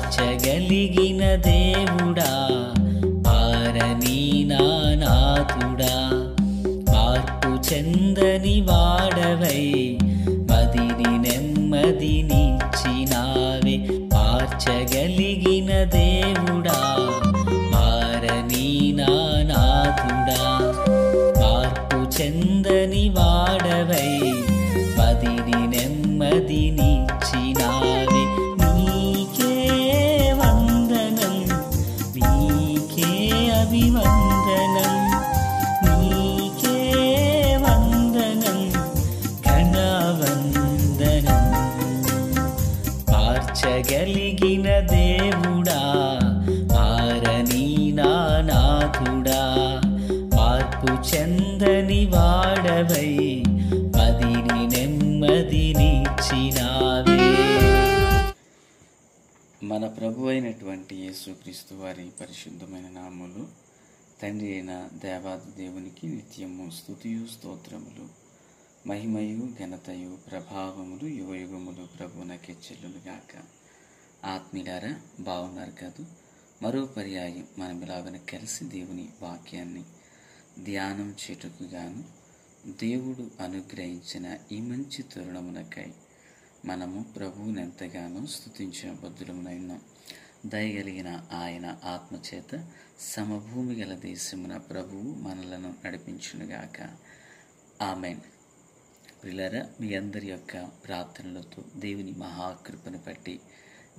మార్చగలిగిన దేవుడా, మారని నా నాథుడా, మార్పు చెందని వాడవై మదిని నెమ్మదినిచ్చినావే. మార్చగలిగిన దేవుడా, మారని నా నాథుడా, మార్పు చెందని వాడవై మదిని నెమ్మదినిచ్చినావే. నీకే వందనం, నీకే అభివందనం, నీకే వందనం, ఘనవందనం. మార్చగలిగిన దేవుడా, మారని నా నాథుడా, మార్పు చెందని వాడవై మదిని నెమ్మదినిచ్చినావే. మన ప్రభు అయినటువంటి యేసుక్రీస్తు వారి పరిశుద్ధమైన నామములు తండ్రి అయిన దేవాది దేవునికి నిత్యము స్తుతియు స్తోత్రములు, మహిమయు ఘనతయు ప్రభావములు యుగయుగములు ప్రభువునకే చెల్లునుగాక. ఆత్మీయులారా, బాగున్నారు కాదు? మరో పర్యాయం మనం ఇలాగనే కలిసి దేవుని వాక్యాన్ని ధ్యానం చేటుకు గాను దేవుడు అనుగ్రహించిన ఈ మంచి తరుణమునకై మనము ప్రభువుని ఎంతగానో స్తుతించిన బద్దులమునైనా దయగలిగిన ఆయన ఆత్మచేత సమభూమి గల దేశమున ప్రభువు మనలను నడిపించునుగాక. ఆమెన్. ప్రియులారా, మీ అందరి యొక్క ప్రార్థనలతో దేవుని మహాకృపను బట్టి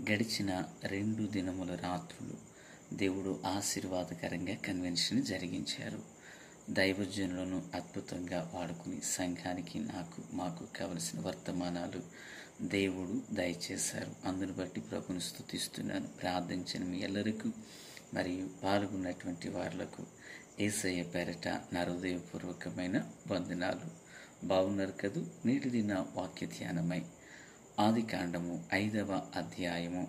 గడిచిన 2 దినముల రాత్రులు దేవుడు ఆశీర్వాదకరంగా కన్వెన్షన్ జరిగించారు. దైవజనులను అద్భుతంగా వాడుకుని సంఘానికి మాకు కావలసిన వర్తమానాలు దేవుడు దయచేశారు. అందును బట్టి ప్రభుని స్తుతిస్తున్నాను. ప్రార్థించిన మీ ಎಲ್ಲರಿಗೂ మరియు పాల్గొన్నటువంటి వాళ్లకు యేసయ్య పేరట నా హృదయపూర్వకమైన వందనాలు. బాగున్నారు కదూ? నేటి దిన వాక్య ధ్యానమై ఆదికాండము 5వ అధ్యాయము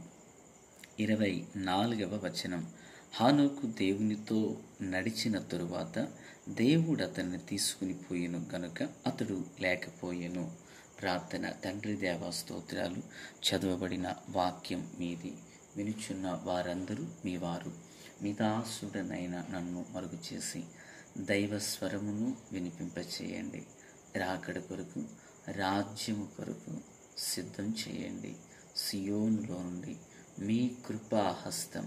24వ వచనం. హానోకు దేవునితో నడిచిన తరువాత దేవుడు అతన్ని తీసుకుని పోయెను గనుక అతడు లేకపోయెను. ప్రార్థన. తండ్రి దేవా స్తోత్రాలు. చదవబడిన వాక్యం మీది. వినుచున్న వారందరూ మీ వారు. మీ దాసుడనైన నన్ను మరుగు చేసి దైవ స్వరమును వినిపింపచేయండి. రాకడ కొరకు, రాజ్యము కొరకు సిద్ధం చేయండి. సియోనులో నుండి మీ కృపాహస్తం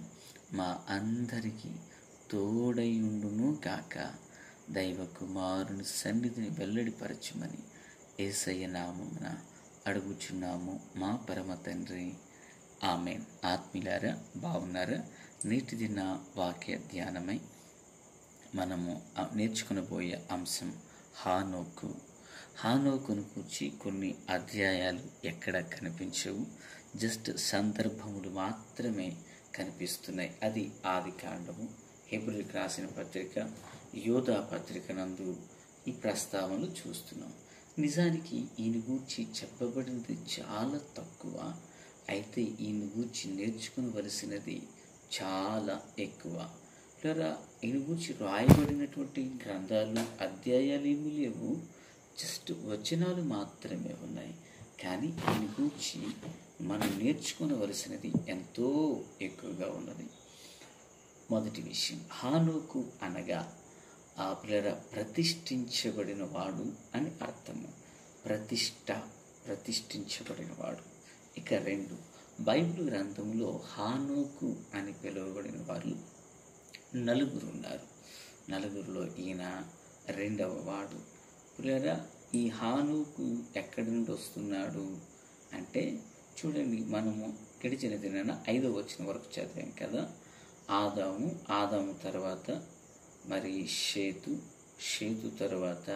మా అందరికీ తోడయుండును గాక. దైవ కుమారుని సన్నిధిని వెల్లడిపరచుమని యేసయ్య నామమున అడుగుచున్నాము మా పరమ తండ్రి. ఆమెన్. ఆత్మీయులారా, బాగున్నారా? నేటి దిన వాక్య ధ్యానమై మనము నేర్చుకునబోయే అంశం హానోకు. హానోకును కూర్చి కొన్ని అధ్యాయాలు ఎక్కడ కనిపించవు, జస్ట్ సందర్భములు మాత్రమే కనిపిస్తున్నాయి. అది ఆదికాండము, హెబ్రీయులకు రాసిన పత్రిక, యోధా పత్రిక నందు ఈ ప్రస్తావనలు చూస్తున్నాం. నిజానికి ఈయన గూర్చి చెప్పబడినది చాలా తక్కువ, అయితే ఈయన గూర్చి నేర్చుకునవలసినది చాలా ఎక్కువ. ఇలా ఈయన గూర్చి రాయబడినటువంటి గ్రంథాలు, అధ్యాయాలు ఏమీ లేవు, జస్ట్ వచనాలు మాత్రమే ఉన్నాయి. కానీ ఈయన గూర్చి మనం నేర్చుకునవలసినది ఎంతో ఎక్కువగా ఉన్నది. మొదటి విషయం, హానోకు అనగా ఆ పిల్లల ప్రతిష్ఠించబడిన వాడు అని అర్థము. ప్రతిష్ఠించబడినవాడు. ఇక 2, బైబిల్ గ్రంథంలో హానోకు అని పిలువబడిన వారు 4 ఉన్నారు. 4లో ఈయన 2వ వాడు. పిల్లరా, ఈ హానోకు ఎక్కడి నుండి వస్తున్నాడు అంటే చూడండి, మనము గడిచిన దినాన 5వ వచనం వరకు చదివాం కదా. ఆదాము తర్వాత మరి షేతు తర్వాత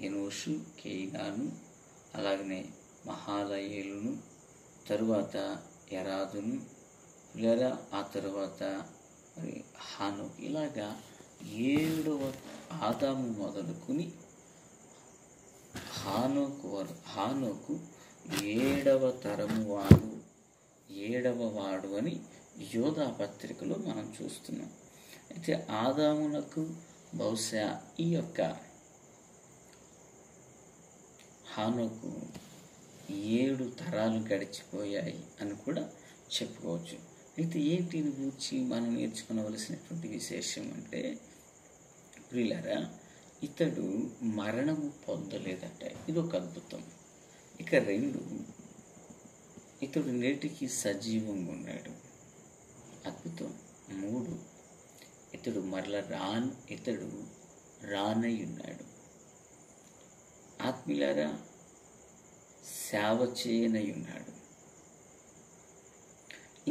ఎనోషు, కేయినాను, అలాగనే మహాలయేలును, తరువాత ఎరాదును, లేదా ఆ తర్వాత మరి హానోకు. ఇలాగా 7వ ఆదాము మొదలుకుని హానోకు 7వ తరము వాడు, 7వ వాడు అని యోధా పత్రికలో మనం చూస్తున్నాం. అయితే ఆదామునకు బహుశా ఈ యొక్క హానోకు 7 తరాలు గడిచిపోయాయి అని కూడా చెప్పుకోవచ్చు. అయితే ఏంటిని గూర్చి మనం నేర్చుకోవలసినటువంటి విశేషం అంటే, ప్రియులారా, ఇతడు మరణము పొందలేదట. ఇది ఒక అద్భుతం. ఇక 2, ఇతడు నేటికి సజీవంగా ఉన్నాడు. అద్భుతం. 3, ఇతడు ఇతడు రానై ఉన్నాడు. ఆత్మీయులారా, సేవ చేయనై ఉన్నాడు.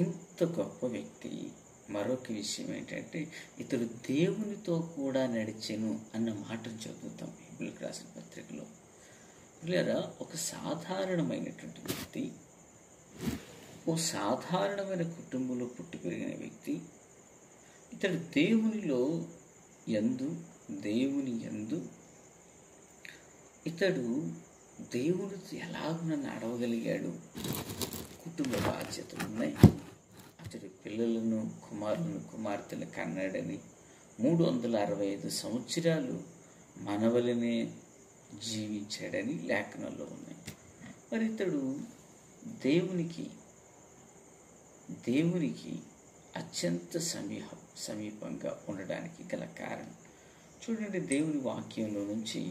ఇంత గొప్ప వ్యక్తి. మరొక విషయం ఏంటంటే, ఇతడు దేవునితో కూడా నడిచెను అన్న మాటను చదువుతాం హెబ్రీయులకు రాసిన పత్రికలో. పిల్లరా, ఒక సాధారణమైనటువంటి వ్యక్తి, ఓ సాధారణమైన కుటుంబంలో పుట్టి పెరిగిన వ్యక్తి, ఇతడు దేవుని యందు ఇతడు దేవునితో ఎలాగ నడవగలిగాడు. కుటుంబ బాధ్యతలు ఉన్నాయి. అతడు పిల్లలను, కుమార్తెలు కన్నాడని 365 సంవత్సరాలు మనవలనే జీవించాడని లేఖనాల్లో ఉన్నాయి. మరి ఇతడు దేవునికి అత్యంత సమీపంగా ఉండడానికి గల కారణం చూడండి. దేవుని వాక్యంలో నుంచి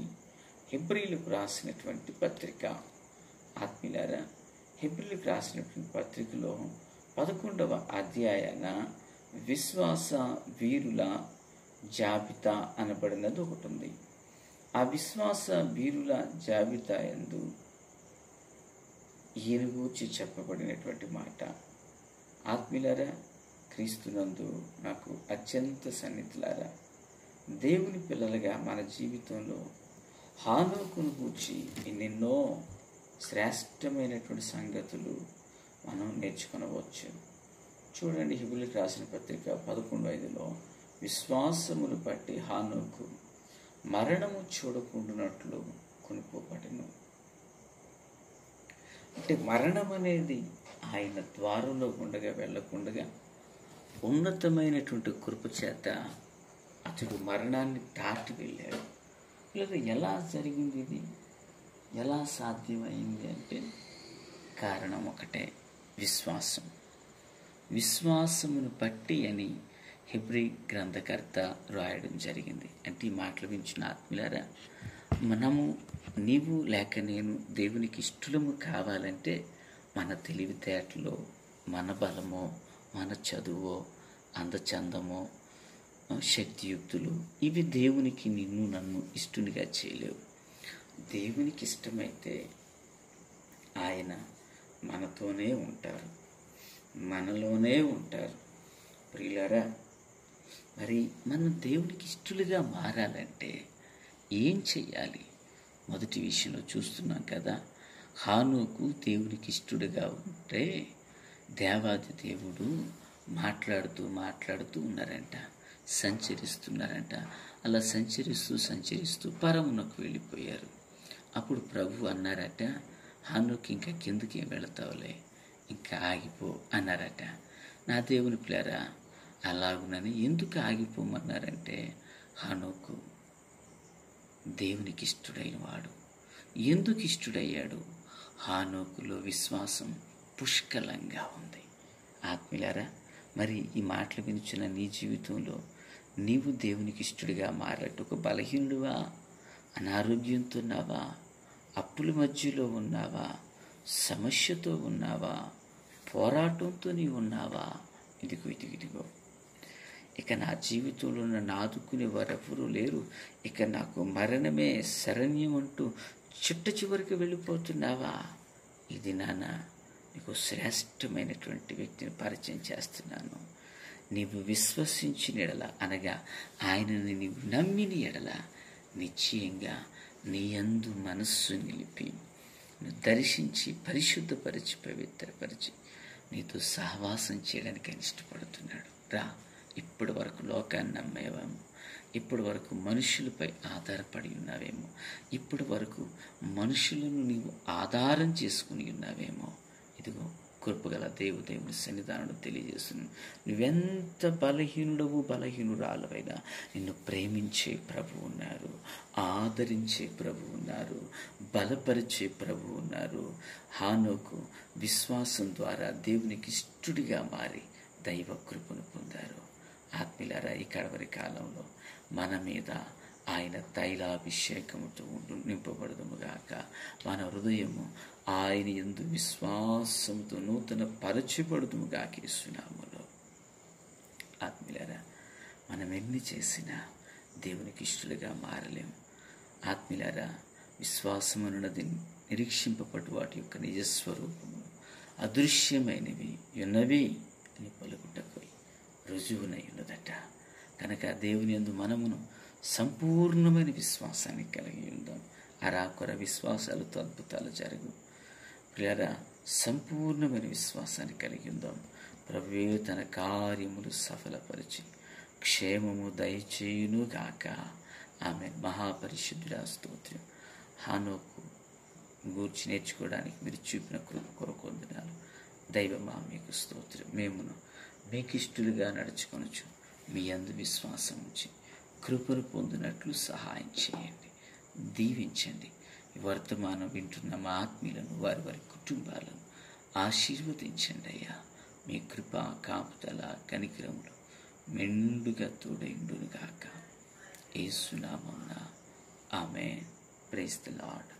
హెబ్రీయులకు రాసినటువంటి పత్రిక. ఆత్మీయులారా, హెబ్రీయులకు రాసినటువంటి పత్రికలో 11వ అధ్యాయాన విశ్వాస వీరుల జాబితా అనబడినది ఒకటి ఉంది. ఆ విశ్వాస వీరుల జాబితా యందు ఈయన గూర్చి చెప్పబడినటువంటి మాట, ఆత్మీయులారా, క్రీస్తునందు నాకు అత్యంత సన్నిహితులారా, దేవుని పిల్లలుగా మన జీవితంలో హానోకును గూర్చి ఎన్నెన్నో శ్రేష్టమైనటువంటి సంగతులు మనం నేర్చుకొనవచ్చు. చూడండి, హెబ్రీయులకు రాసిన పత్రిక 11:5లో విశ్వాసమును బట్టి హానోకు మరణము చూడకుండానట్లు కొనుక్కోబడెను. అంటే మరణం అనేది ఆయన ద్వారంలో ఉండగా వెళ్ళకుండగా ఉన్నతమైనటువంటి కృప చేత అతడు మరణాన్ని దాటి వెళ్ళాడు. లేదా ఎలా జరిగింది, ఇది ఎలా సాధ్యమైంది అంటే కారణం ఒకటే, విశ్వాసమును బట్టి అని హెబ్రీ గ్రంథకర్త రాయడం జరిగింది. అంటే ఈ మాటలు వించిన ఆత్మీయులారా, నీవు లేక నేను దేవునికి ఇష్టలము కావాలంటే మన తెలివితేటలో, మన బలమో, మన చదువో, అందచందమో, శక్తియుక్తులు ఇవి దేవునికి నన్ను ఇష్టనిగా చేయలేవు. దేవునికి ఇష్టమైతే ఆయన మనతోనే ఉంటారు, మనలోనే ఉంటారు. ప్రియులారా, మరి మనం దేవునికి ఇష్టలుగా మారాలంటే ఏం చెయ్యాలి? మొదటి విషయంలో చూస్తున్నాం కదా, హానోకు దేవునికి ఇష్టడుగా ఉంటే దేవాది దేవుడు మాట్లాడుతూ ఉన్నారంట, సంచరిస్తున్నారంట. అలా సంచరిస్తూ పరమునకు వెళ్ళిపోయారు. అప్పుడు ప్రభు అన్నారట, హానోకు ఇంకా కిందకి వెళతావులే, ఇంకా ఆగిపో అన్నారట. నా దేవుని పిల్లరా, అలాగునని ఎందుకు ఆగిపోమన్నారంటే, హానోకు దేవునికి ఇష్టడైన వాడు. ఎందుకు ఇష్టడయ్యాడు? హానోకులో విశ్వాసం పుష్కలంగా ఉంది. ఆత్మీయులారా, మరి ఈ మాటలు వినిచిన నీ జీవితంలో నీవు దేవునికి ఇష్టడిగా మారట్టు ఒక బలహీనుడువా, అనారోగ్యంతో ఉన్నావా, అప్పుల మధ్యలో ఉన్నావా, సమస్యతో ఉన్నావా, పోరాటంతో నీవు ఉన్నావా? ఇదిగో ఇక నా జీవితంలో నన్ను ఆదుకునే వారెవరూ లేరు, ఇక నాకు మరణమే శరణ్యం అంటూ చిట్ట చివరికి వెళ్ళిపోతున్నావా? ఇది నాన్న నీకు శ్రేష్టమైనటువంటి వ్యక్తిని పరిచయం చేస్తున్నాను. నీవు విశ్వసించిన ఎడల, అనగా ఆయనని నీవు నమ్మిన ఎడల, నిశ్చయంగా నీ యందు మనస్సు నిలిపి దర్శించి పరిశుద్ధపరిచి పవిత్రపరిచి నీతో సహవాసం చేయడానికి ఆయన ఇష్టపడుతున్నాడు. రా, ఇప్పటి వరకు లోకాన్ని నమ్మేవేమో, ఇప్పటి వరకు మనుషులపై ఆధారపడి ఉన్నావేమో, ఇప్పటి వరకు మనుషులను నీవు ఆధారం చేసుకుని ఉన్నావేమో. ఇదిగో కృపగల దేవుని సన్నిధానంలో తెలియజేస్తున్నాను, నువ్వెంత బలహీనురాలవైనా నిన్ను ప్రేమించే ప్రభు ఉన్నారు, ఆదరించే ప్రభు ఉన్నారు, బలపరిచే ప్రభు ఉన్నారు. హానోకు విశ్వాసం ద్వారా దేవునికి ఇష్టడిగా మారి దైవ కృపను పొందారు. ఆత్మీయులారా, ఈ కడవరి కాలంలో మన మీద ఆయన తైలాభిషేకముతో నింపబడదుముగాక. మన హృదయము ఆయన యందు విశ్వాసముతో నూతన పరచబడుదుముగాక యేసునామములో. ఆత్మీయులారా, మనం ఎన్ని చేసినా దేవునికి ఇష్టలుగా మారలేము. ఆత్మీయులారా, విశ్వాసమున్నది నిరీక్షింపబడు వాటి యొక్క నిజస్వరూపము అదృశ్యమైనవి ఉన్నవి అని పలుకుటకు రుజువునై ఉన్నదట. కనుక దేవుని యందు మనమును సంపూర్ణమైన విశ్వాసాన్ని కలిగి ఉందాం. అరాకొర విశ్వాసాలతో అద్భుతాలు జరుగు. ప్రియరా, సంపూర్ణమైన విశ్వాసాన్ని కలిగి ఉందాం. ప్రభువే తన కార్యములు సఫలపరిచి క్షేమము దయచేయునుగాక. ఆమె మహాపరిశుద్ధుడా స్తోత్రం. హానోకు గూర్చి నేర్చుకోవడానికి మీరు చూపిన కృప కొరకు వందనాలు. దైవమా మీకు స్తోత్రం. మేమును మీకు ఇష్టలుగా నడుచుకొనొచ్చు మీ యందు విశ్వాసం ఉంచి కృపను పొందినట్లు సహాయం చేయండి, దీవించండి. ఈ వర్తమానం వింటున్న మా ఆత్మీయులను, వారి వారి కుటుంబాలను ఆశీర్వదించండి అయ్యా. మీ కృప, కాపుదల, కనికరములు మెండుగా తోడైండునుగాక. యేసు నామమున ఆమేన్. Praise the lord.